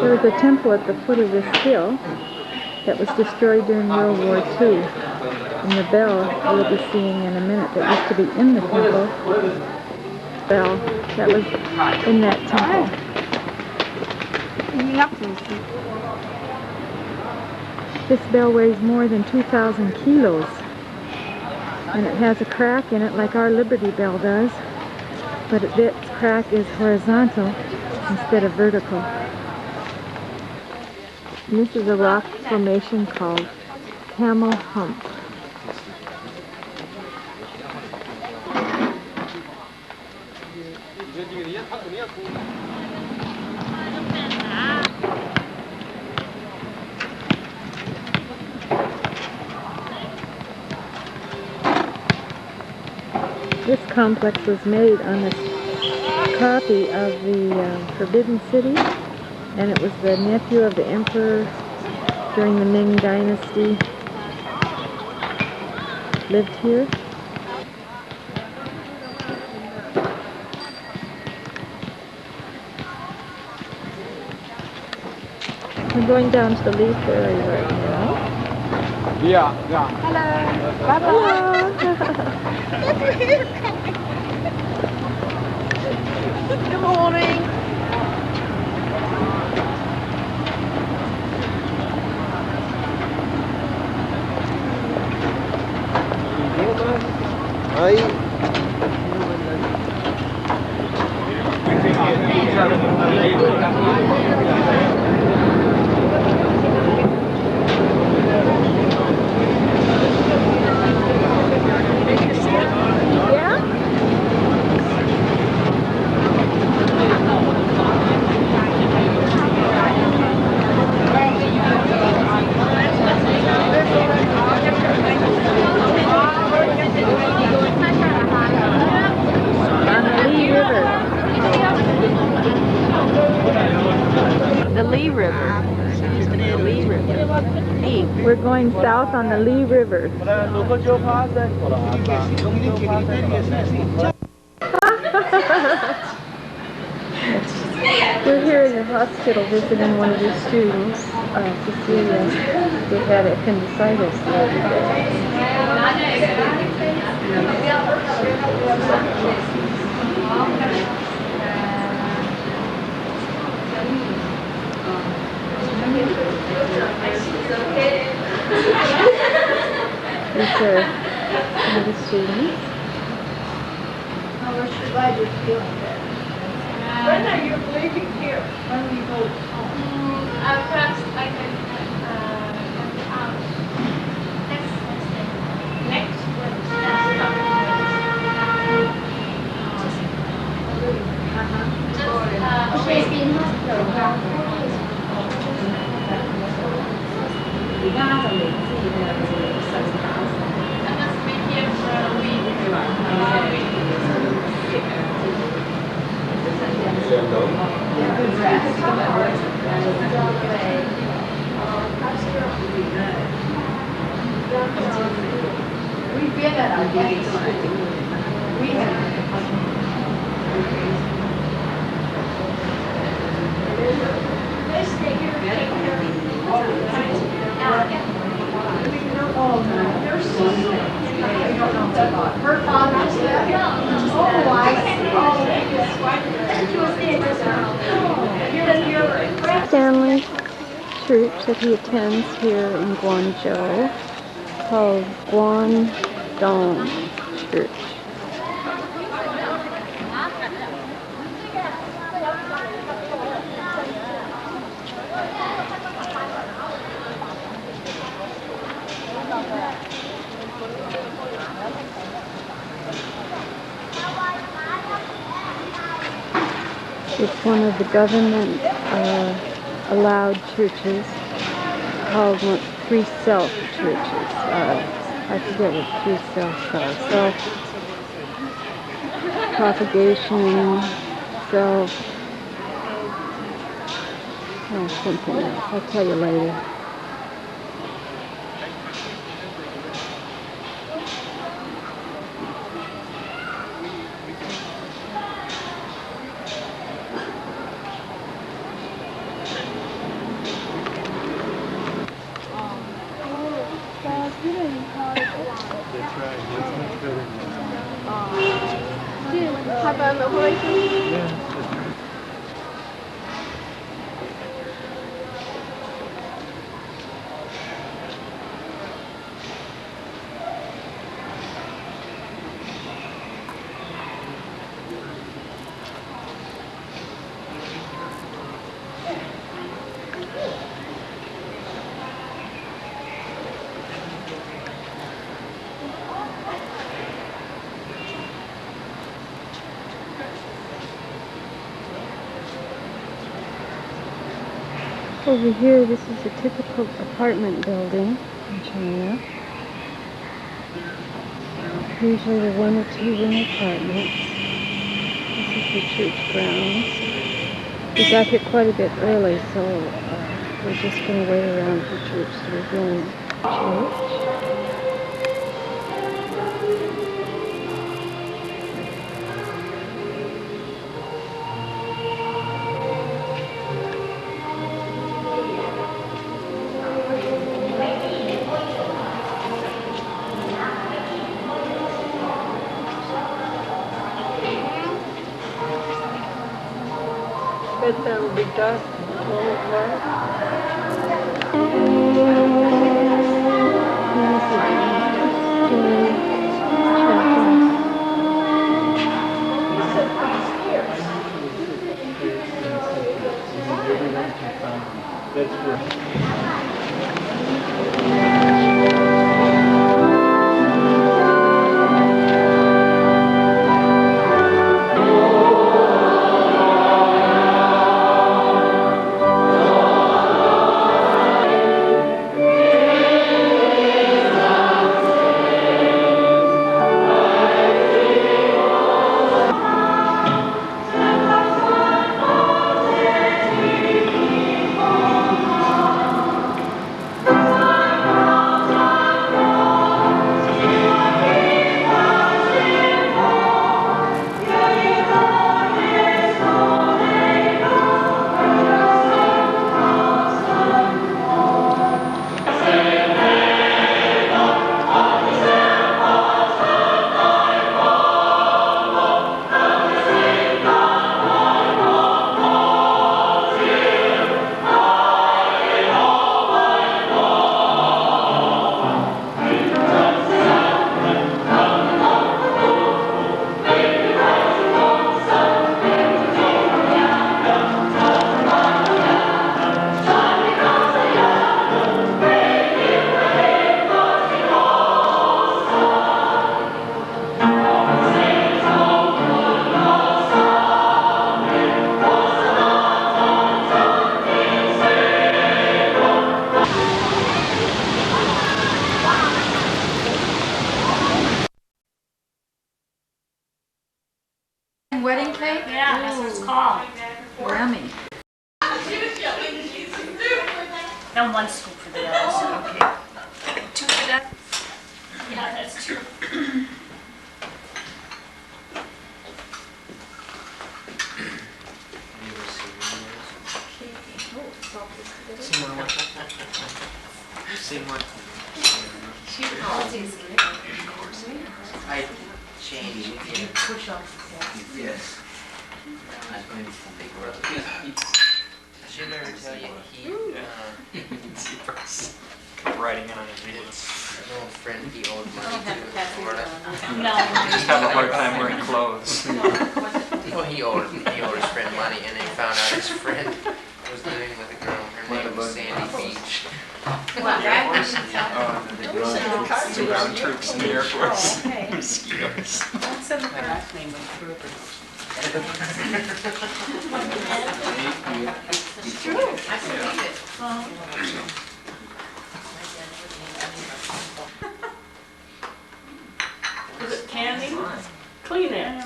There was a temple at the foot of this hill that was destroyed during World War II. And the bell we'll be seeing in a minute that used to be in the temple, bell that was in that temple. This bell weighs more than 2,000 kilos. And it has a crack in it like our Liberty Bell does, but its crack is horizontal instead of vertical. And this is a rock formation called Camel Hump. This complex was made on this copy of the Forbidden City, and it was the nephew of the emperor during the Ming Dynasty lived here. We're going down to the leaf area right now. Yeah. Hello. Bye-bye. Good morning. Hi. We're going south on the Lee River. We're here in the hospital visiting one of your students, Cecilia, who had appendicitis the other day. These are some of the students. Oh, we're so glad you're feeling better. When are you leaving here? When do you go home? Perhaps I can next Wednesday. Next Wednesday. She's in hospital. I must be here for a week. We've been at our days. We have. They stay here and take care of you all the time. Oh, no. They're so sick. I don't know about her father's dead. Oh, I see. Oh, she was staying with her. Stanley church that he attends here in Guangzhou, called Guangdong Church. It's one of the government allowed churches called Free Self churches. I forget what Free Self are. Self-propagation, something else. I'll tell you later. up on the horizon? Yeah. Over here, this is a typical apartment building in China. Usually they're 1 or 2 room apartments. This is the church grounds. We got here quite a bit early, so we're just going to wait around for church to begin. Church. Bet that'll be dark. That's where. Wedding cake? Yeah, that's what it's called. Yummy. And 1 scoop for the others. Okay. 2 for that? Yeah, that's true. Seymour. I changed it. Yes. I should never tell you, Come riding in on his videos. an old friend, he owed money to in Florida. No. Just have a hard time wearing clothes. Well, he owed his friend money, and he found out his friend was living with a girl. Her name was Sandy Beach. Some ground troops in the Air Force. Mosquitoes. It's true. I believe it. Is it candy? Kleenex.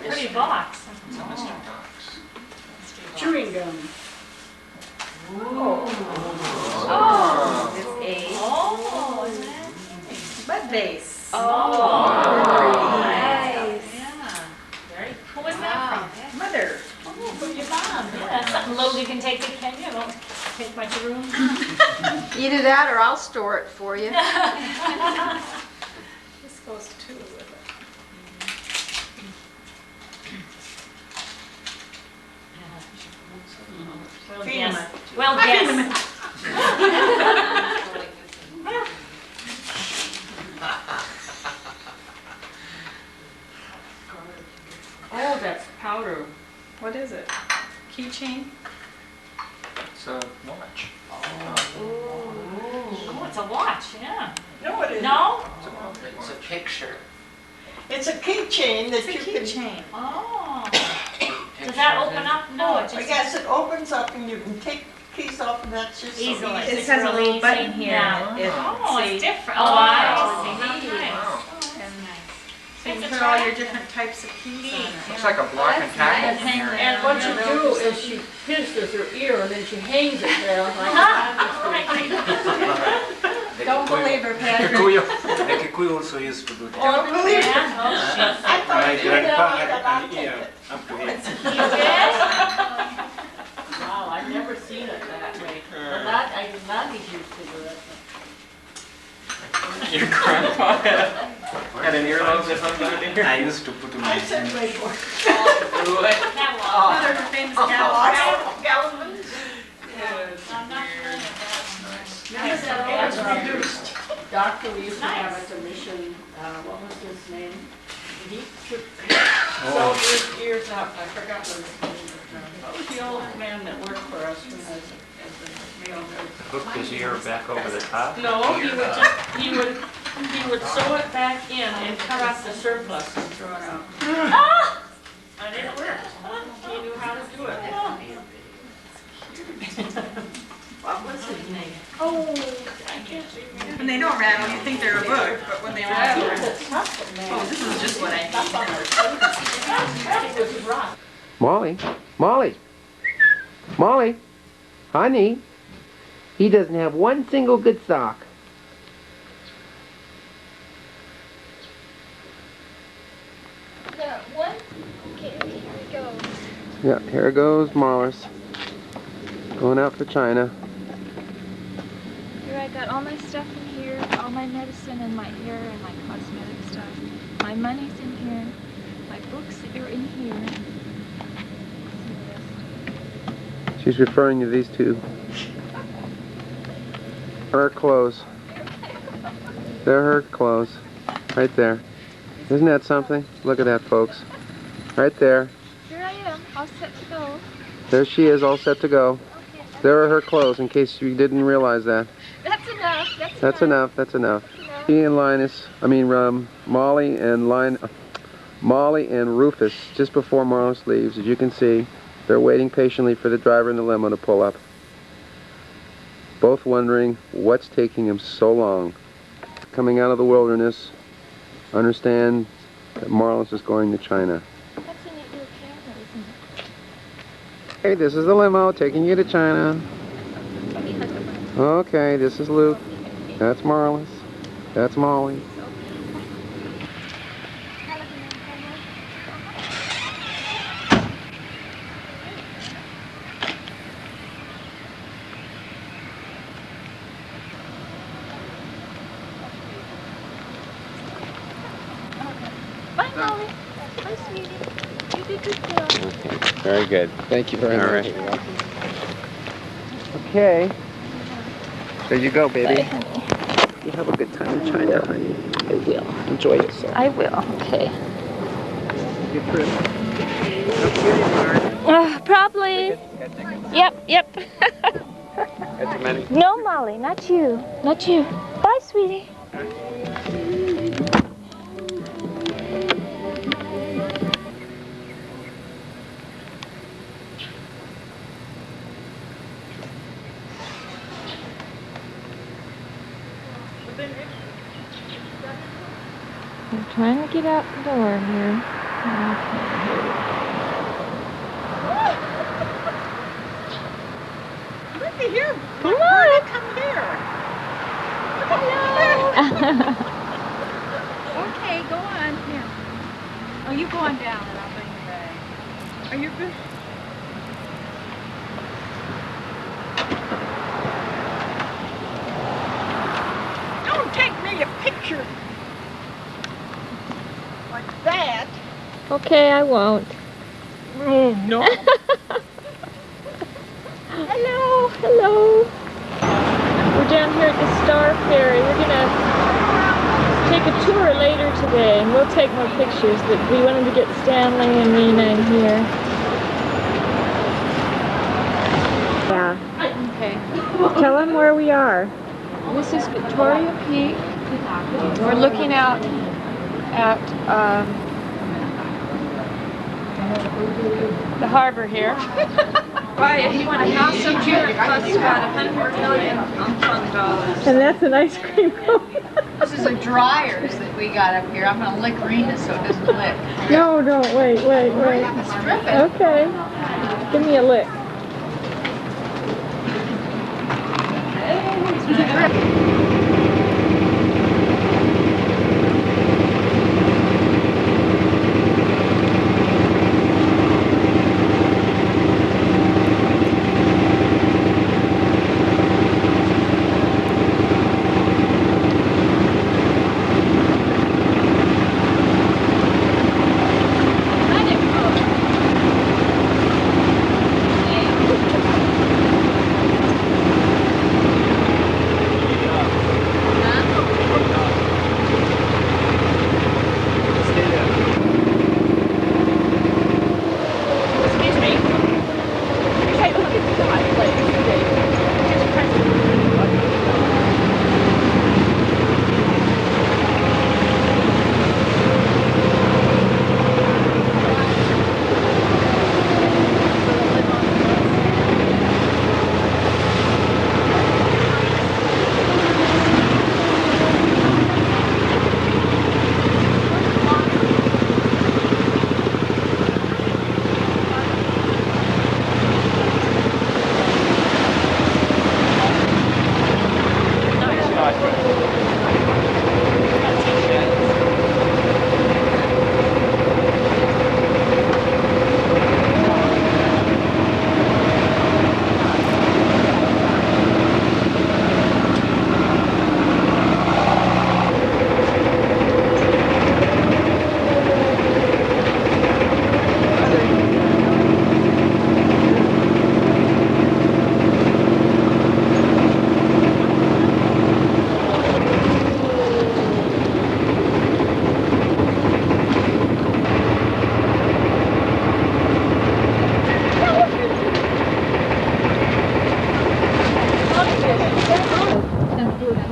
Pretty box. It's a mystery box. Chewing gum. Oh, it's a Oh, isn't it? bud base. Oh. Nice. Yeah. Very. Who was that from? Mother. Oh, from your mom. Yeah, something Logan can take to Kenya. It won't take much room. Either that or I'll store it for you. This goes too with it. I'll guess. Oh, that's powder. What is it? Keychain? It's a watch. Oh, it's a watch, yeah. No, it isn't. No? It's a picture. It's a keychain that you can. Keychain. Oh. Does that open up? No, it I just. guess it opens up and you can take keys off and that's just so Easily. easy. It has a little button here. Yeah. It- Oh, see? it's different. Oh, Oh, wow. nice. Wow. And Nice. so you It's can a put all your track. different types of keys on it. Looks like a block and tackle. And what you do is she pierces her ear and then she hangs it there like Don't believe her, Patrick. Kikuyu also used to do that. Don't believe it. Yeah, oh, shit. I thought My you did grandpa that, had I'll an take ear it. up to here. You did? wow, I've never seen it that way. But that is used to do it. Your grandpa had an earlobe or something? I used to put in my I said hand. wait for it. That one. Another famous gal. Galvin. I'm not familiar with that. Remember It's that reduced. doctor we used to have Nice. at the mission, what was his name? He took, Oh. sewed his ears up, I forgot what his name was. What was the old man that worked for us as a male nurse? Hook his ear back over the top. No, he would sew it back in and cut off the surplus and throw it out. Ah! And it worked. He knew how to do it. What was his name? Oh, I can't remember. When they don't rattle, you think they're a book, but when they rattle, Oh, this is just what I need. It was rock. Molly, Molly, Molly, honey, he doesn't have one single good sock. That one? Okay, here we go. Yeah, here goes Morris. Going out for China. Here I got all my stuff in here, all my medicine and my hair and my cosmetic stuff. My money's in here. My books are in here. She's referring to these two. Her clothes. They're her clothes. Right there. Isn't that something? Look at that, folks. Right there. Here I am, all set to go. There she is, all set to go. Okay, There are her clothes, in case you didn't realize that. that's enough. That's enough. That's enough. She and Molly and Rufus, just before Morris leaves, as you can see, they're waiting patiently for the driver in the limo to pull up. Both wondering what's taking him so long. Coming out of the wilderness, understand that Marlis is going to China. That's a neat little camera, isn't it? Hey, this is the limo taking you to China. Let me hug the one. Okay, this is Luke. That's Marlis. That's Molly. Bye, Molly. Bye, sweetie. You did good girl. Okay, very good. Thank you very much. You're welcome. Okay. There you go, baby. Bye, honey. You have a good time in China, honey. I will. Enjoy yourself. I will. Okay. Good trip. How cute you are. Probably. Yep. Got too many? No, Molly, not you. Not you. Bye, sweetie. I'm trying to get out the door here. Okay, here we go. Look at here. Come on. Roberta, come here. Hello. Okay, go on. Here. Oh, you go on down and I'll bring you back. Are you good? Don't take me a picture like that. Okay, I won't. Oh, no. Hello, hello. We're down here at the Star Ferry. We're gonna take a tour later today, and we'll take more pictures. But we wanted to get Stanley and Nina in here. Yeah. Okay. Tell them where we are. This is Victoria Peak. We're looking out at the harbor here. Right, you want a house up here, it costs about $100 million dollars. And that's an ice cream cone. This is a dryers that we got up here. I'm going to lick Rena so it doesn't lick. No, don't. Wait. Strip it. Okay. Give me a lick.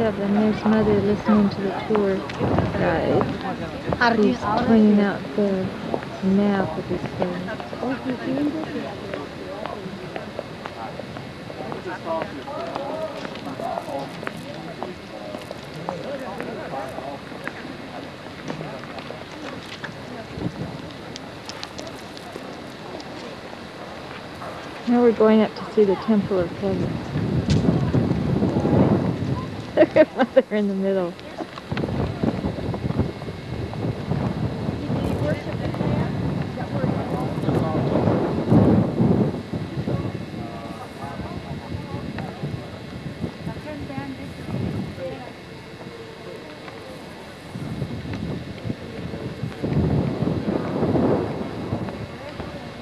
And there's Mother listening to the tour guide. He's pointing out the map of this thing. Now we're going up to see the Temple of Heaven. Look at Mother in the middle.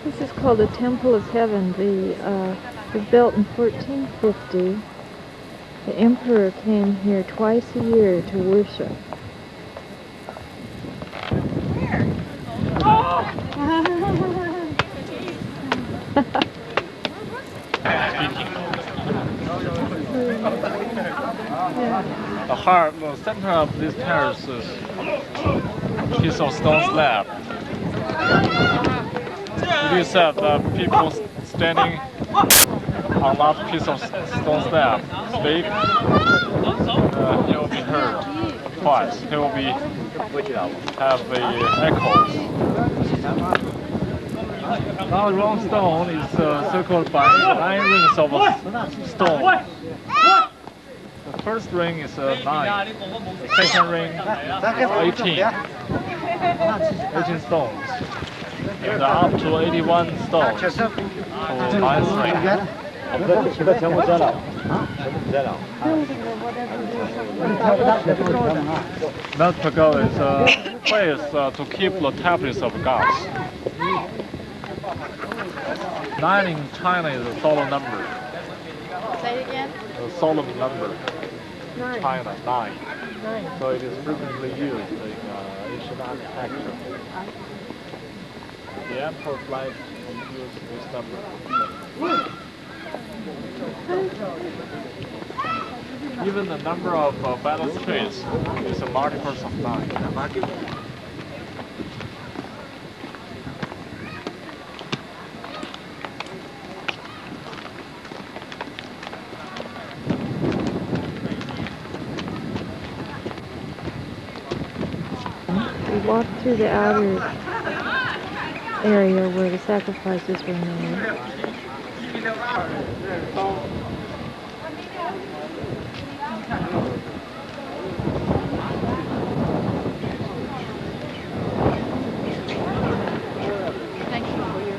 This is called the Temple of Heaven. It was built in 1450. The emperor came here twice a year to worship. The center of this terrace is a piece of stone slab. It is that people standing on that piece of stone slab speak, he will be heard twice. He will have the echoes. Now the round stone is circled by 9 rings of stone. The first ring is 9, the second ring 18 stones, and up to 81 stones for 9th ring. That pagoda is a place to keep the tablets of gods. 9 in China is a solar number. Say it again. The solemn number. 9. China, 9. 9. So it is frequently used in Asian architecture. The emperor's life used this number. Even the number of battle streets is a multiples of 9. We walked through the outer area where the sacrifices were made. Thank you for your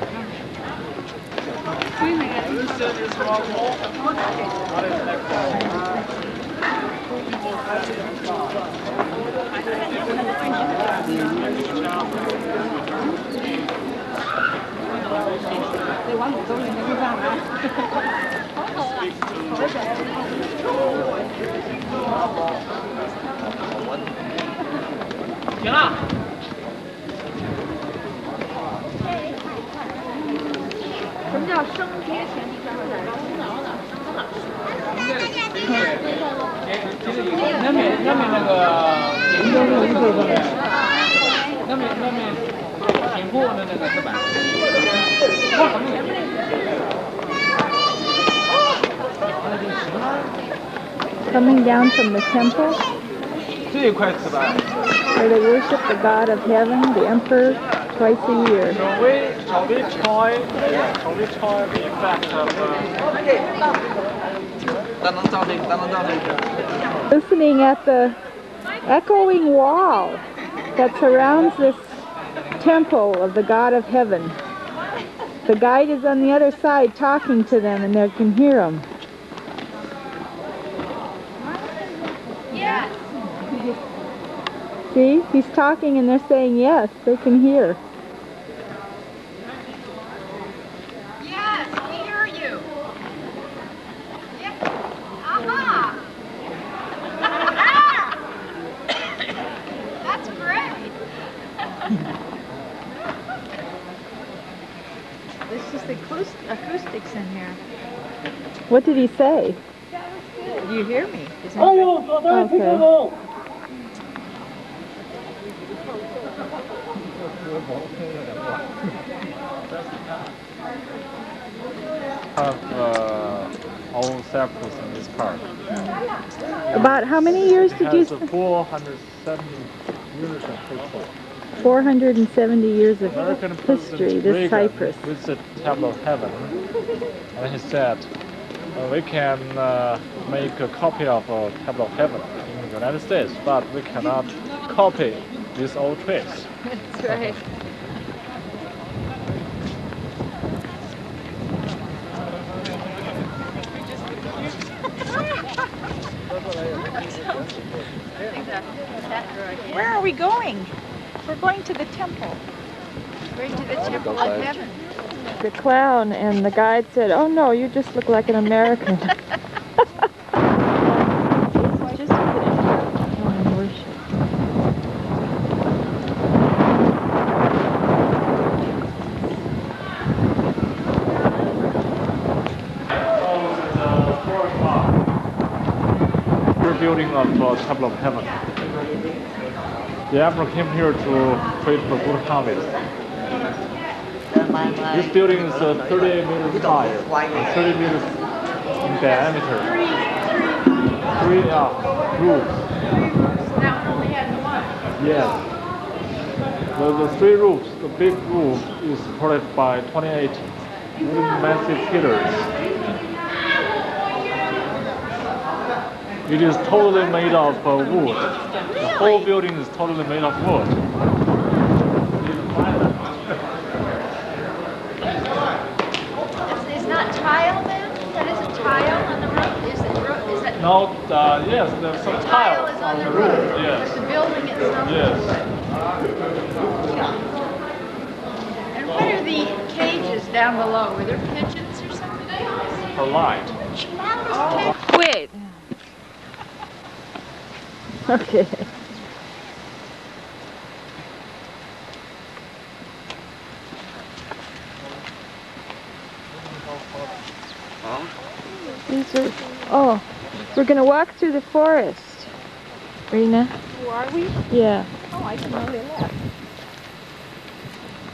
Coming down from the temple where they worship the God of heaven, the emperor, twice a year. Shall we try the effect of Listening at the echoing wall that surrounds this temple of the God of heaven. The guide is on the other side talking to them and they can hear him. Yes. See? He's talking and they're saying yes. They can hear. Yes, we hear you. Yeah. Aha. That's great. There's just acoustics in here. What did he say? You hear me? Okay. All circles in this park. About how many years did you say? 470 years of history. 470 years of American history, this cypress. Visited Temple of Heaven, and he said, we can make a copy of Temple of Heaven in the United States, but we cannot copy these old trees. That's right. Where are we going? We're going to the temple. Going to the temple of heaven. The clown and the guide said, "Oh no, you just look like an American." Just worship. Building of Temple of Heaven. The emperor came here to pray for good harvest. This building is 30 meters high and 30 meters in diameter. 3 roofs. Now only has one. Yes. The 3 roofs, the big roof is supported by 28 wooden massive pillars. It is totally made of wood. The whole building is totally made of wood. It's not tile then? That is a tile on the roof? Is it? No, yes, there's some tile is on the roof. Yes. But the building itself. Yes. And what are the cages down below? Were there pigeons or something? For light. Wait. Okay. These are, oh, we're gonna walk through the forest. Rena? Who are we? Yeah. Oh, I didn't know they left.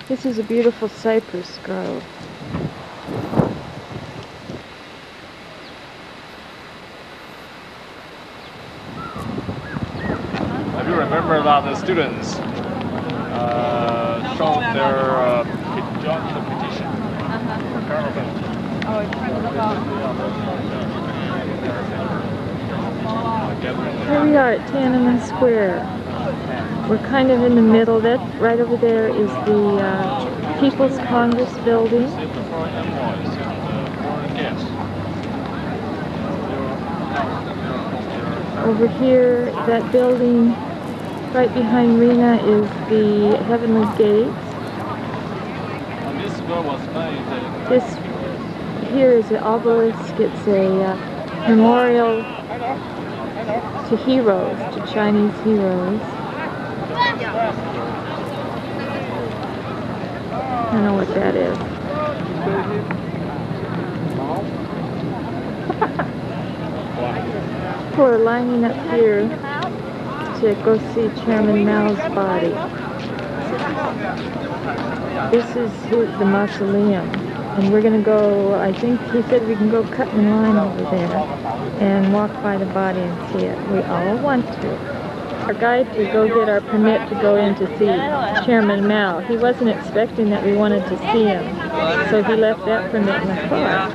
This is a beautiful cypress grove. Have you remember that the students showed their joined the petition for caravan? Oh, in front of the house. Here we are at Tiananmen Square. We're kind of in the middle. That right over there is the People's Congress building. Over here, that building right behind Rena is the Heavenly Gates. This here is an obelisk. It's a memorial to heroes, to Chinese heroes. I don't know what that is. People are lining up here to go see Chairman Mao's body. This is the mausoleum, and we're going to go, I think he said we can go cut in line over there and walk by the body and see it. We all want to. Our guide to go get our permit to go in to see Chairman Mao. He wasn't expecting that we wanted to see him, so he left that permit in the car.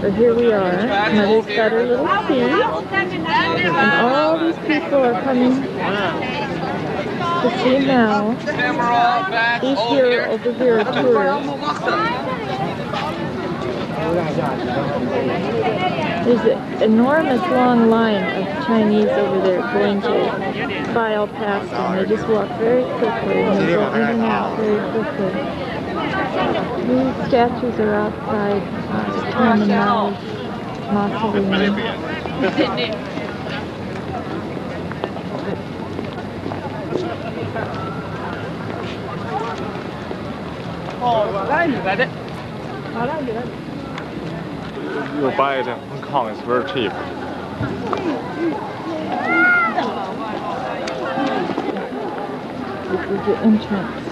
So here we are. Mother's got her little seat, and all these people are coming to see Mao. These here, over here, are tourists. There's an enormous long line of Chinese over there going to file past them. They just walk very quickly and they go in and out very quickly. These statues are outside Chairman Mao's mausoleum. You buy it in Hong Kong, it's very cheap. This is the entrance.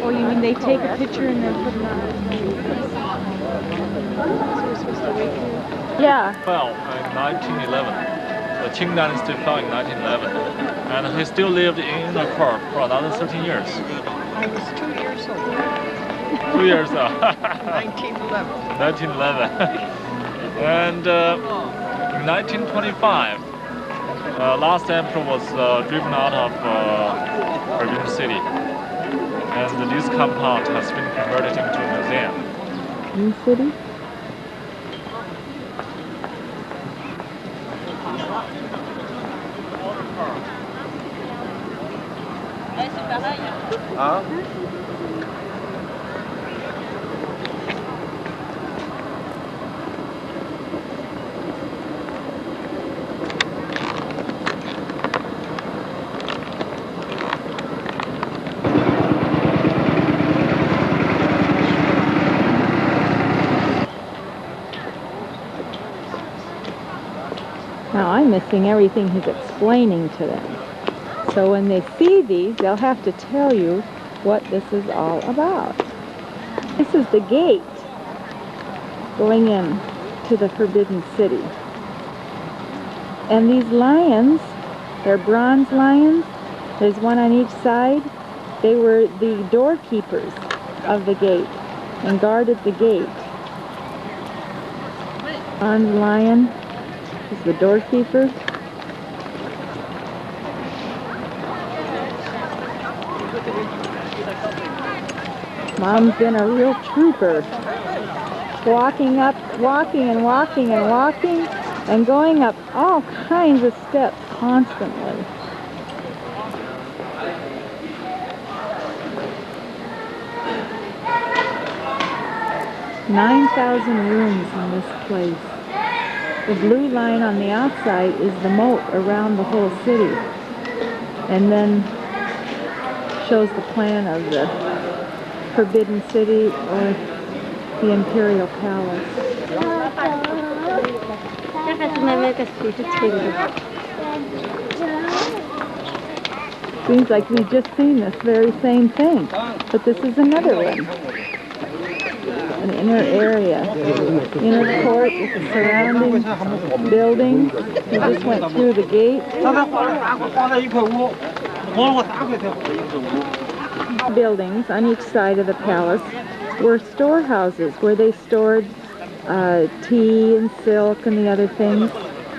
Oh, you mean they take a picture and then put it on? So we're supposed to wait here? Yeah. Fell in 1911. The Qing dynasty fell in 1911. And he still lived in the court for another 13 years. I was 2 years old. 2 years old. 1911. 1911. And in 1925, last emperor was driven out of Forbidden City. And this compound has been converted into a museum. New city? Now I'm missing everything he's explaining to them. So when they see these, they'll have to tell you what this is all about. This is the gate going in to the Forbidden City. And these lions, they're bronze lions. There's one on each side. They were the doorkeepers of the gate and guarded the gate. Bronze lion is the doorkeeper. Mom's been a real trooper. walking up, walking and walking and walking, and going up all kinds of steps constantly. "9,000 rooms in this place. The blue line on the outside is the moat around the whole city, and then shows the plan of the Forbidden City or the Imperial Palace." Seems like we've just seen this very same thing, but this is another one. An inner area, inner court with the surrounding buildings. We just went through the gate. Buildings on each side of the palace were storehouses where they stored tea and silk and the other things.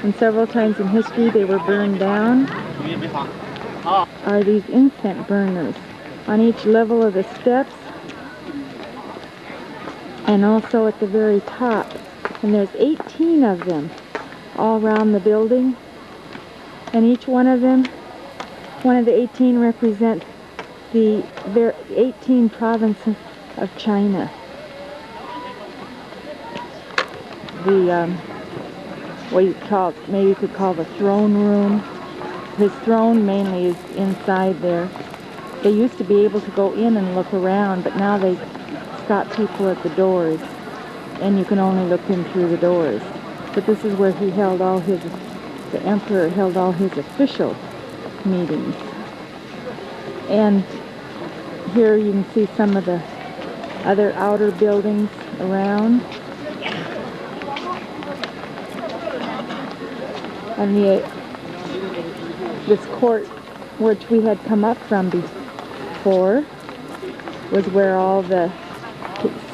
And several times in history they were burned down. Are these incense burners on each level of the steps and also at the very top. And there's 18 of them all around the building. And each one of them, one of the 18 represent the 18 provinces of China. The, what you call, maybe you could call the throne room. His throne mainly is inside there. They used to be able to go in and look around, but now they got people at the doors, and you can only look in through the doors. But this is where he held all his, the emperor held all his official meetings. And here you can see some of the other outer buildings around. And this court, which we had come up from before, was where all the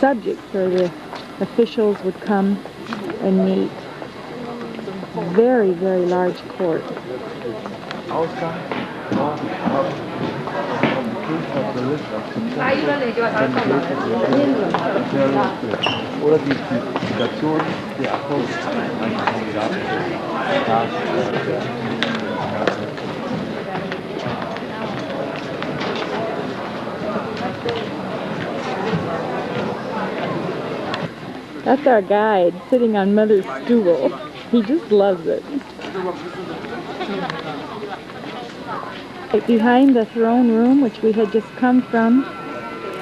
subjects or the officials would come and meet. Very, very large court. That's our guide sitting on Mother's stool. He just loves it. Right behind the throne room, which we had just come from,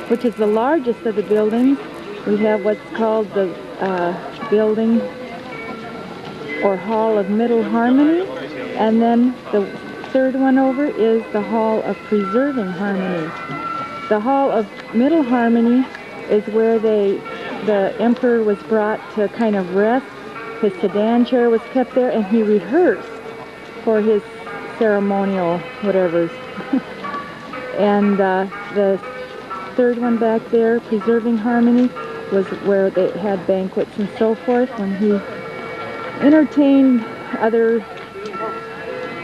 which is the largest of the buildings, we have what's called the building or Hall of Middle Harmony, and then the third one over is the Hall of Preserving Harmony. The Hall of Middle Harmony is where the emperor was brought to kind of rest. His sedan chair was kept there, and he rehearsed for his ceremonial whatevers. And the third one back there, Preserving Harmony, was where they had banquets and so forth when he entertained other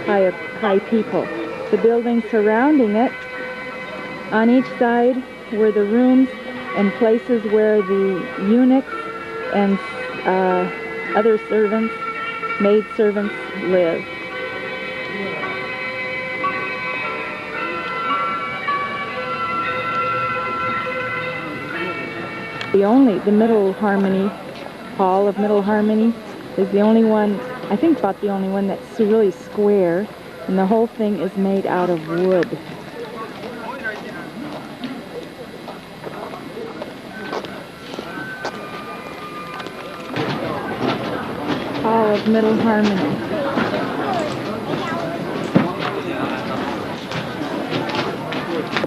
high people. The buildings surrounding it, on each side were the rooms and places where the eunuchs and other servants, maid servants, live. The Middle Harmony, Hall of Middle Harmony, is the only one, I think about the only one that's really square, and the whole thing is made out of wood. Hall of Middle Harmony.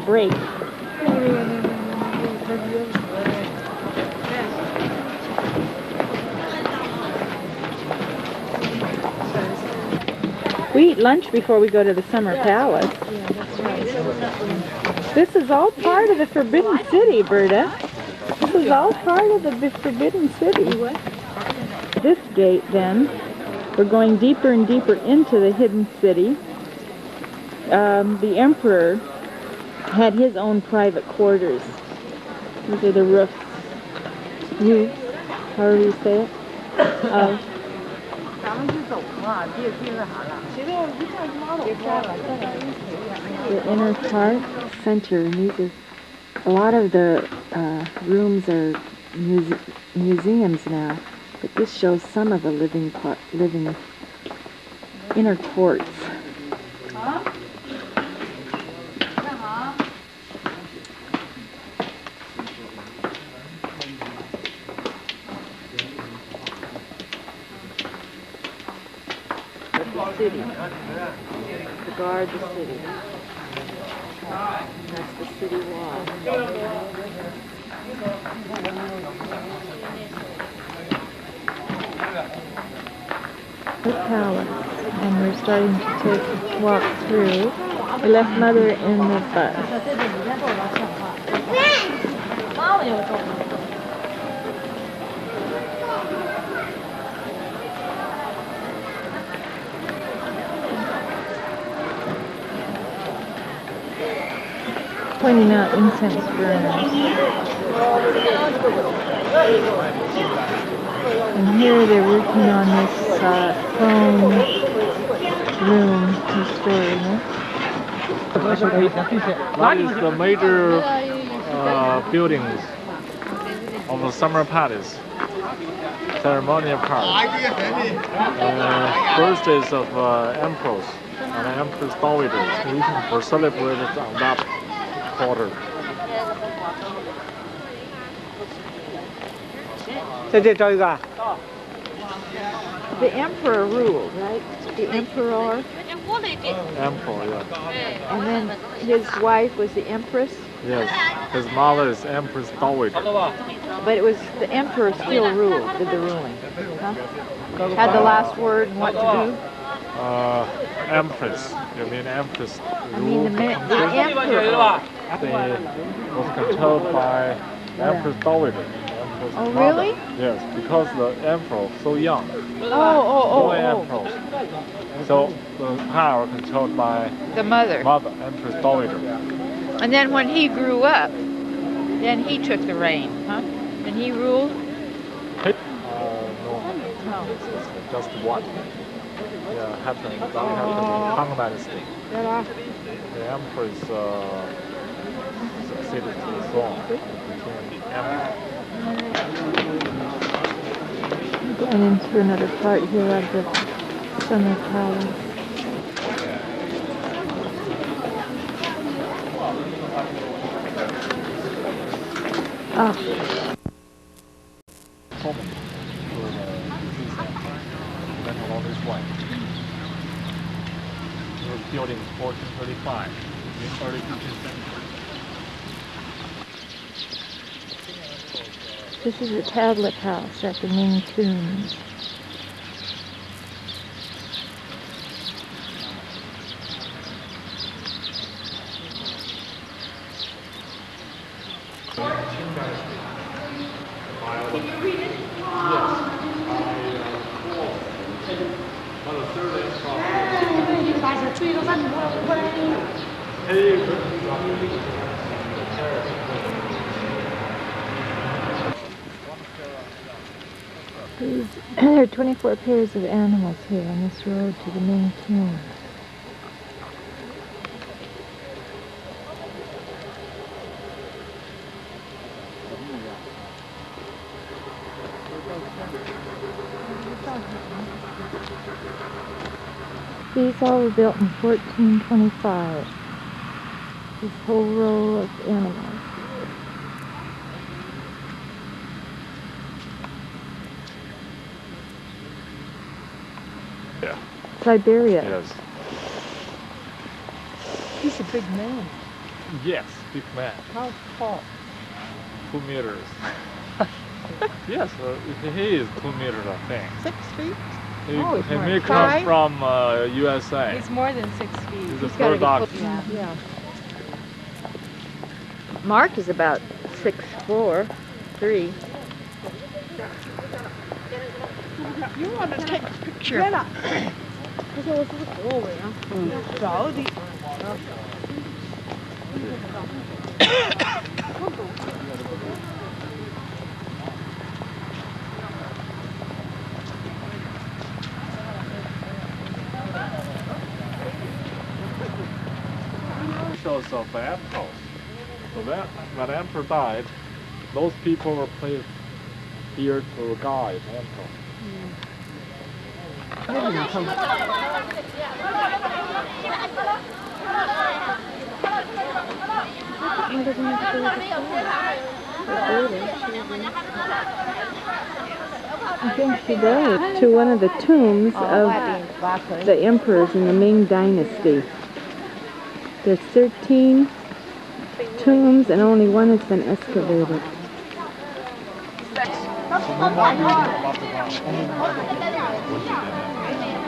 Break. We eat lunch before we go to the Summer Palace. This is all part of the Forbidden City, Berta. This is all part of the Forbidden City. This gate, then, we're going deeper and deeper into the hidden city. The emperor had his own private quarters. These are the roofs. however you say it, of the inner part, center, and these are, a lot of the rooms are museums now, but this shows some of the living inner courts. The city, to guard the city. That's the city wall. The palace, and we're starting to walk through. We left Mother in the bus. Pointing out incense burners. And here they're working on this throne room restoring it. That is the major buildings of the summer palace, ceremonial part. Birthdays of emperors and empress dowagers were celebrated on that quarter. The emperor ruled, right? The emperor. Emperor, yeah. And then his wife was the empress. Yes, his mother is empress dowager. But it was the emperor still ruled, did the ruling. Huh? Had the last word in what to do? Empress. You mean empress? I mean the emperor. They was controlled by Empress Dowager. Oh, really? Yes, because the emperor was so young. Oh. Emperor. So the power controlled by The mother. Empress Dowager. And then when he grew up, then he took the reign, huh? And he ruled? No. Just one. Yeah, happened in Tang Dynasty. The emperor succeeded to the throne and became the emperor. Going into another part here of the summer palace. Oh. It was built in 1435, in early 15th century. This is the tablet house at the Ming Tombs. Can you read it? Yes. There are 24 pairs of animals here on this road to the Ming Tombs. These all were built in 1425. This whole row of animals. Yeah. Siberia. Yes. He's a big man. Yes, big man. How tall? 2 meters. Yes, he is 2 meters, I think. 6 feet? He, Oh, he's he more may than come five? from USA. He's more than 6 feet. He's a He's gotta be product. close- yeah. Mark is about 6'4", 3. You want to take a picture? because of the emperor. So when the emperor died, those people were placed here to guide the emperor. I think she does. To one of the tombs of the emperors in the Ming Dynasty. There's 13 tombs and only one has been excavated.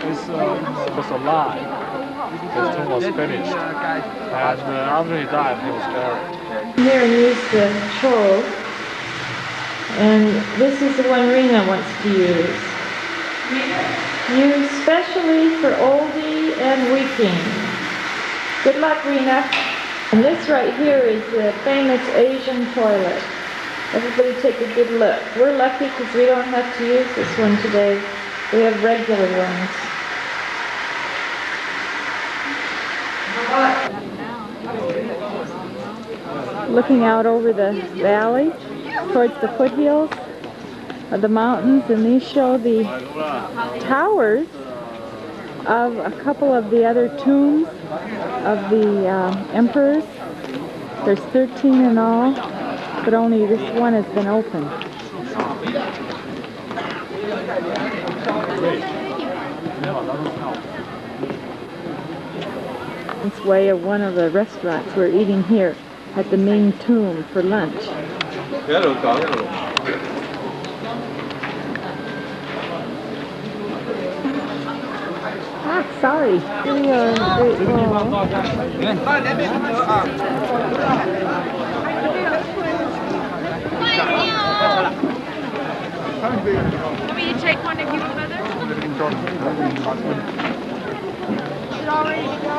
It was a lie. His tomb was finished. And after he died, he was buried. Here and use the troll. And this is the one Rena wants to use. Used specially for oldie and weeking. Good luck, Rena. And this right here is the famous Asian toilet. Everybody take a good look. We're lucky because we don't have to use this one today. We have regular ones. Looking out over the valley towards the foothills of the mountains, and these show the towers of a couple of the other tombs of the emperors. There's 13 in all, but only this one has been opened. This way of one of the restaurants we're eating here at the Ming Tomb for lunch. Ah, sorry. Here we are in the Great Wall. Want me to take one of you, Mother? Is it all ready to go?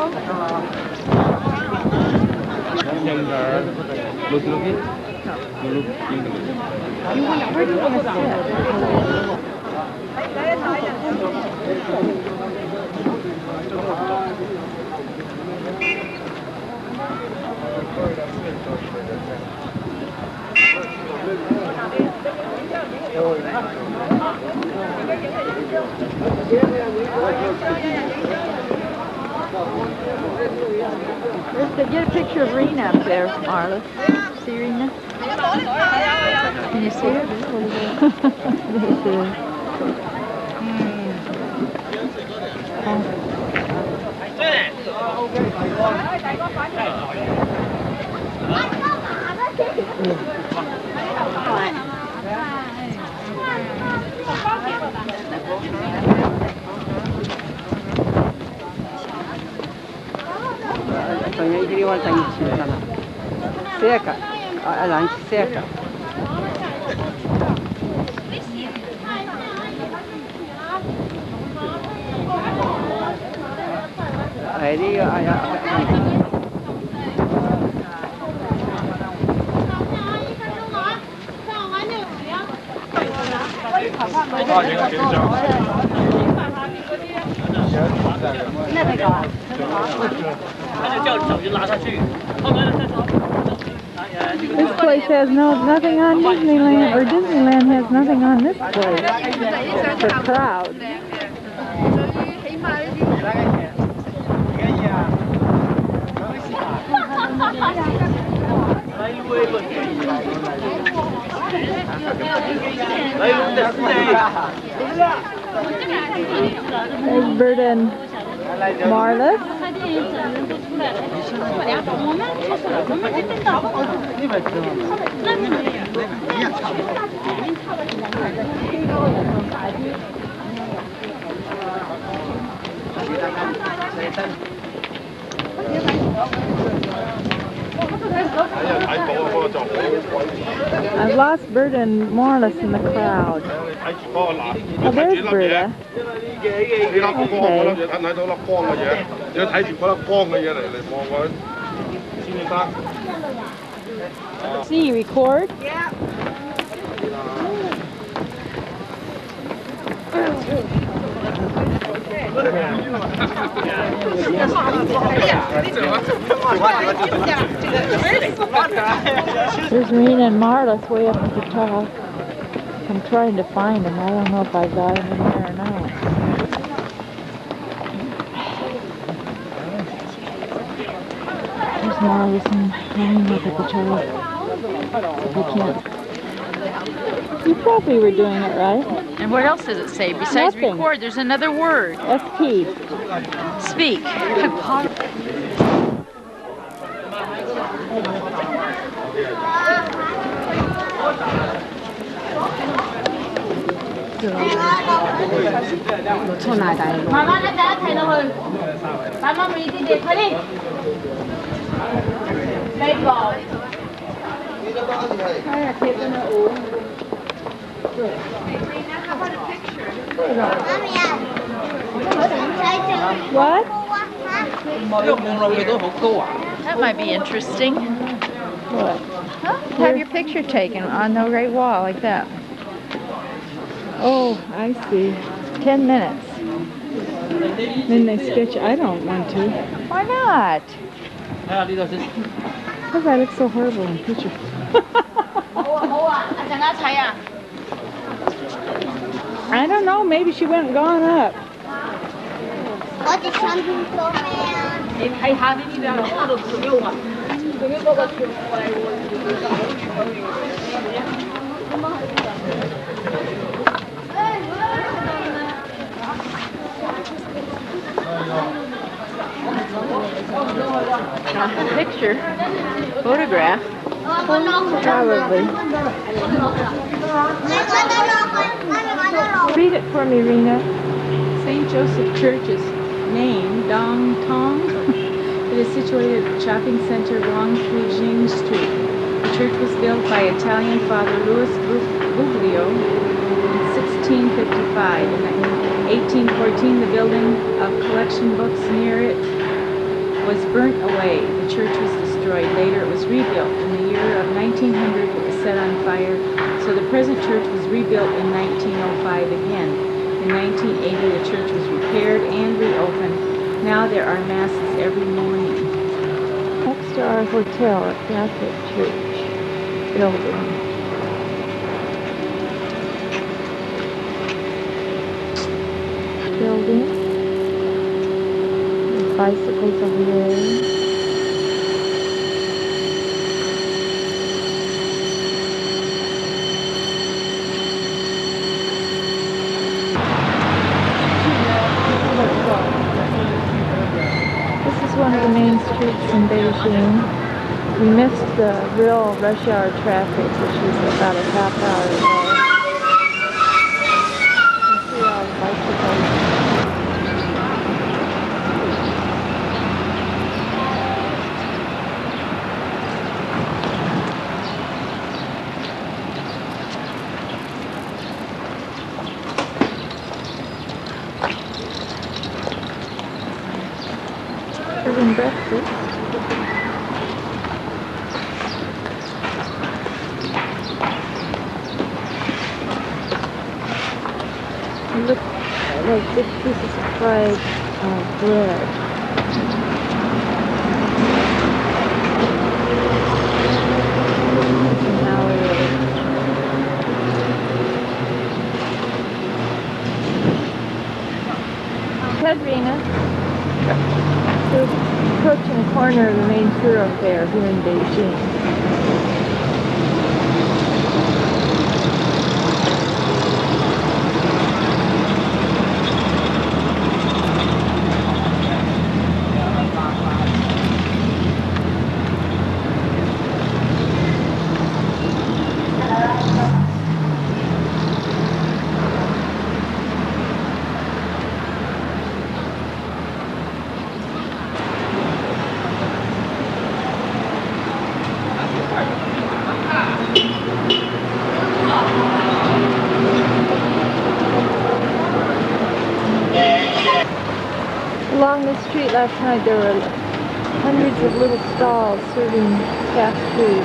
Where do you want to sit? Get a picture of Rena up there, Marla. See Rena? Can you see her? There she is. Seca, a lanche seca. Aí This place has nothing on Disneyland, or Disneyland has nothing on this place for crowds. There's Roberta and Marla. I've lost Berta and Marlis in the crowd. Oh, there's Berta. Okay. See, you record? Yeah. There's Rena and Marla's way up at the top. I'm trying to find them. I don't know if I got them in there or not. There's Marla's and Rena up at the top. I can't. You probably were doing it right. And what else does it say? Besides Nothing. record, there's another word. FP. Speak. What? That might be interesting. What? Huh? Have your picture taken on the Great Wall like that. Oh, I see. 10 minutes. Then they sketch. I don't want to. Why not? Because I look so horrible in pictures. I don't know. Maybe she went and gone up. Picture. Photograph. Probably. Read it for me, Rena. St. Joseph Church's name, Dong Tong. It is situated at the shopping center along Jing Street. The church was built by Italian Father Louis Buglio in 1655. In 1814, the building of collection books near it was burnt away. The church was destroyed. Later it was rebuilt. In the year of 1900 it was set on fire, so the present church was rebuilt in 1905 again. In 1980 the church was repaired and reopened. Now there are masses every morning. Next to our hotel at Catholic Church building. Bicycles over there. This is one of the main streets in Beijing. We missed the real rush hour traffic, which was about a half hour ago. You see all the bicycles. Serving breakfast. They look like big pieces of fried bread. Now it is. Katrina. We're approaching the corner of the main thoroughfare here in Beijing. Along this street last night there were hundreds of little stalls serving fast food.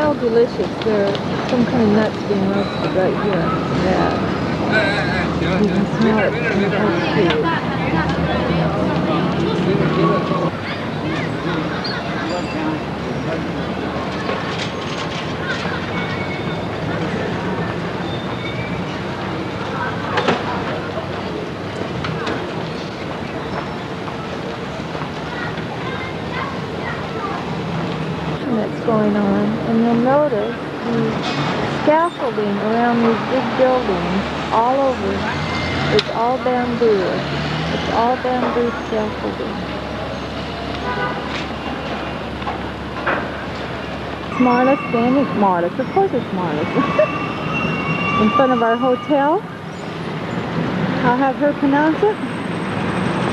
smell delicious. There's some kind of nuts being roasted right here. Yeah. You can smell it in the whole street. That's going on, and you'll notice the scaffolding around these big buildings all over. It's all bamboo. It's all bamboo scaffolding. Marla standing, Marla's, of course it's Marla's, in front of our hotel. I'll have her pronounce it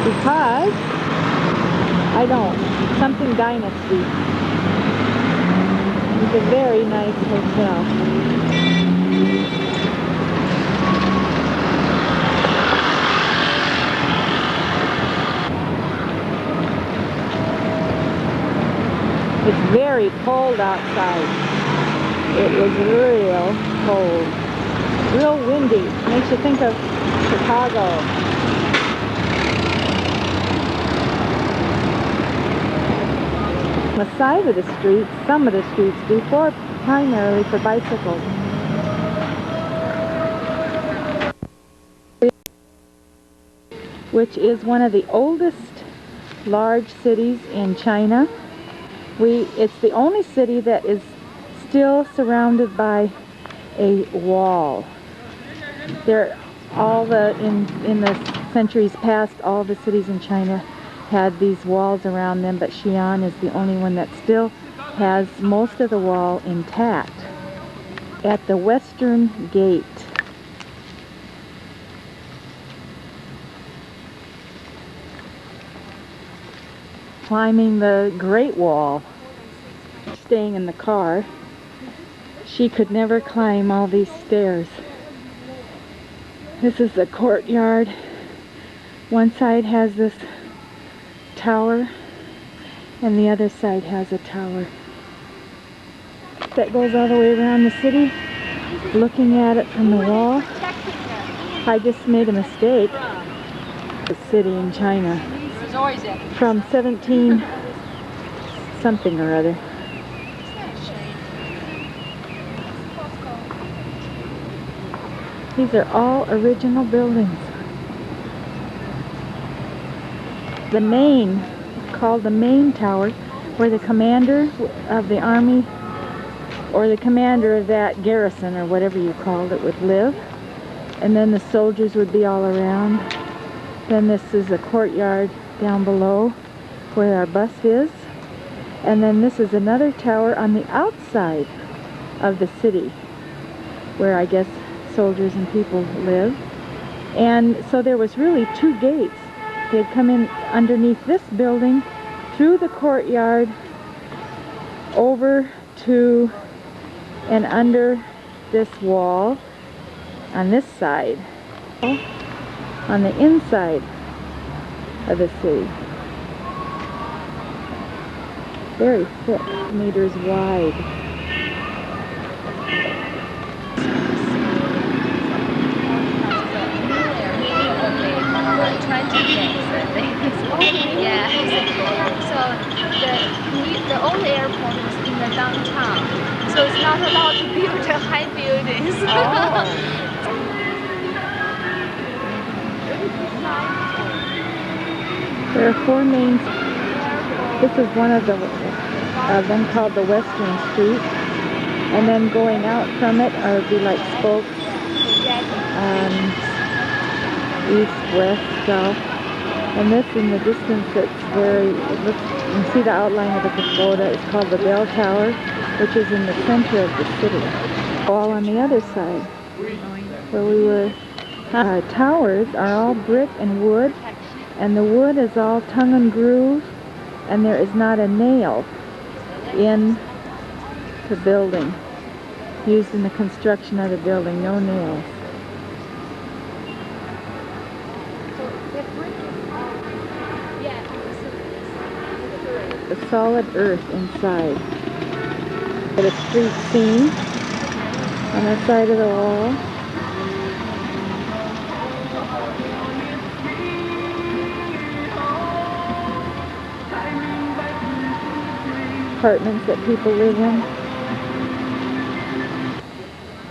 because I don't. Something Dynasty. It's a very nice hotel. It's very cold outside. It was real cold. Real windy. Makes you think of Chicago. The side of the street, some of the streets do, primarily for bicycles. Which is one of the oldest large cities in China. It's the only city that is still surrounded by a wall. In the centuries past, all the cities in China had these walls around them, but Xi'an is the only one that still has most of the wall intact. At the western gate, climbing the Great Wall, staying in the car, she could never climb all these stairs. This is the courtyard. One side has this tower and the other side has a tower that goes all the way around the city. Looking at it from the wall, I just made a mistake. The city in China from 17 something or other. These are all original buildings. Called the main tower, where the commander of the army or the commander of that garrison or whatever you called it would live, and then the soldiers would be all around. Then this is the courtyard down below where our bus is, and then this is another tower on the outside of the city where I guess soldiers and people live. And so there was really two gates. They'd come in underneath this building, through the courtyard, over to and under this wall on this side, on the inside of the city. Very thick, meters wide. Yeah. So the old airport was in the downtown, so it's not allowed to build high buildings. There are four main. This is one of them called the Western Street, and then going out from it are be like spokes, east, west, south. And this in the distance, you can see the outline of the pagoda. It's called the Bell Tower, which is in the center of the city. All on the other side, where we were. Our towers are all brick and wood, and the wood is all tongue and groove, and there is not a nail in the building, used in the construction of the building, no nails. The solid earth inside. At a street scene on the side of the wall. Apartments that people live in.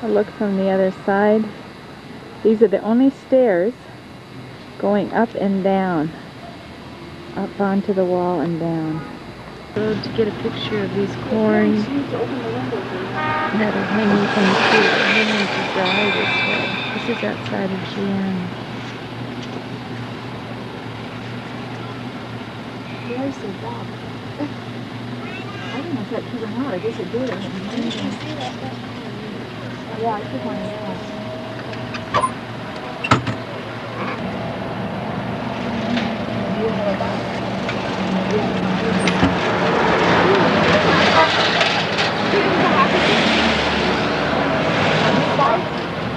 A look from the other side. These are the only stairs going up and down. Up onto the wall and down. To get a picture of these corns that are hanging from the tree. And then we can drive this way. This is outside of Xi'an. Where's the dog? I don't know if that came out. I guess it did. Yeah, I took one of those.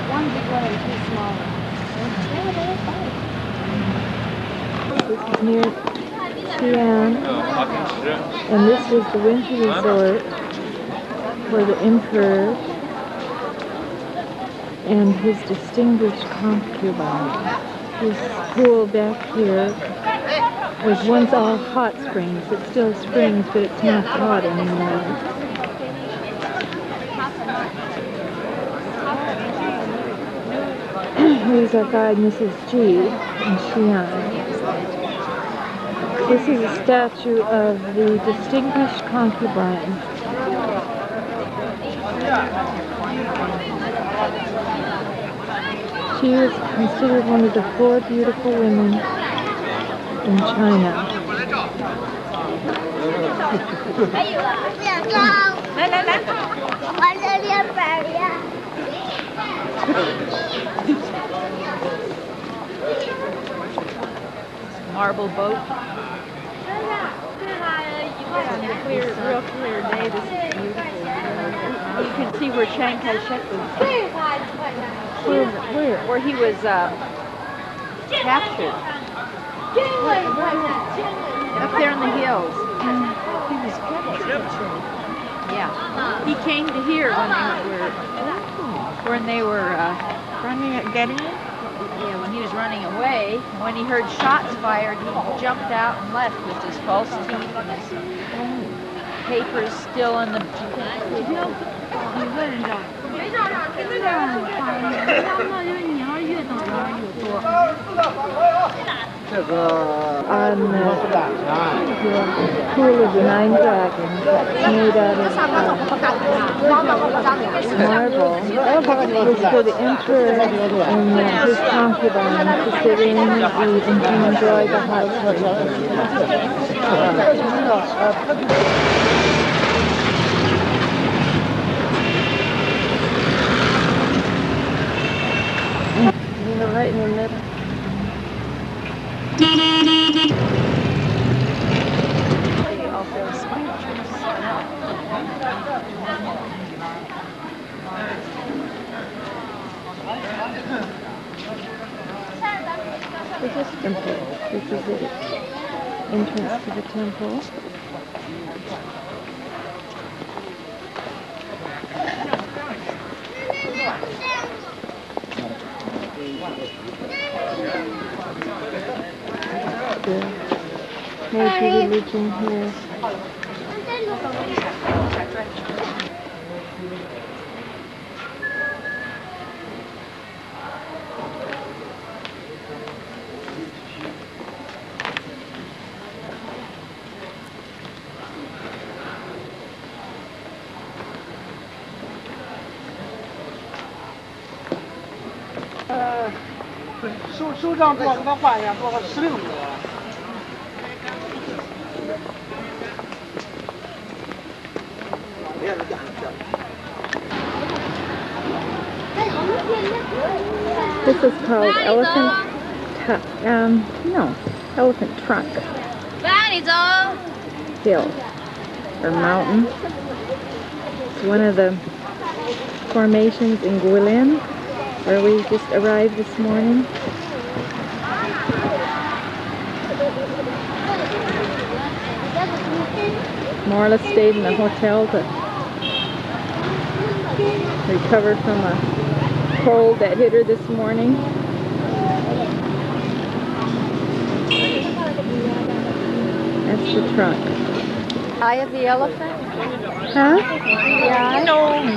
One big one and two smaller. This is near Xi'an, and this was the winter resort for the emperor and his distinguished concubine. This pool back here was once all hot springs. It's still springs, but it's not hot anymore. Here's our guide, Mrs. G, in Xi'an. This is a statue of the distinguished concubine. She was considered one of the 4 beautiful women in China. Marble boat. Real clear day. This is beautiful. You can see where Chiang Kai-shek was. Where he was captured. Up there in the hills. He was captured. Yeah. He came to here when they were running, getting it. Yeah, when he was running away, when he heard shots fired, he jumped out and left with his false teeth and his papers still in the... On the Pool of the 9 Dragons, that's made out of marble, was for the emperor and his concubine to sit in and eat and to enjoy the hot right in the middle. This is temple. This is the entrance to the temple. The Meiji religion here. This is called elephant trunk hill or mountain. It's one of the formations in Goodman where we just arrived this morning. More or less stayed in the hotel to recover from a cold that hit her this morning. That's the trunk. Eye of the elephant? Huh? Yeah. No, no.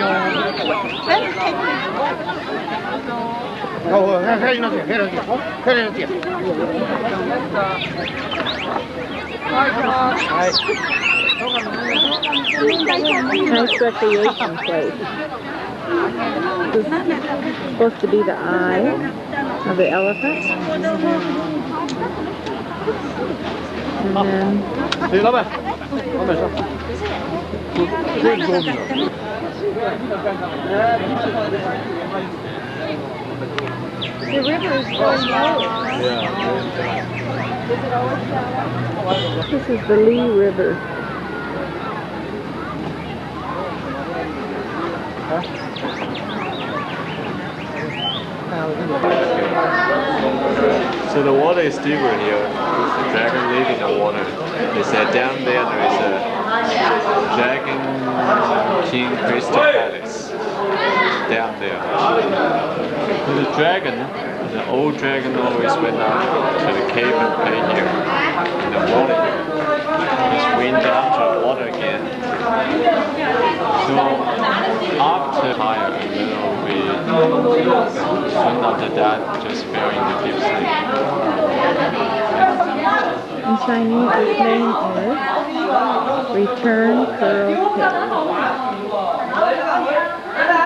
Nice recreation place. This is supposed to be the eye of the elephant. And The river is going low. this is the Lee River. So the water is deeper here. The dragon lives in the water. They said down there is a Dragon King Crystal Palace. Down there. So the dragon, the old dragon always went out to the cave and play here in the morning. Just went down to the water again. So after fire, and then we soon after that just fell into deep sleep. In Chinese, its name is Return Curl Hill.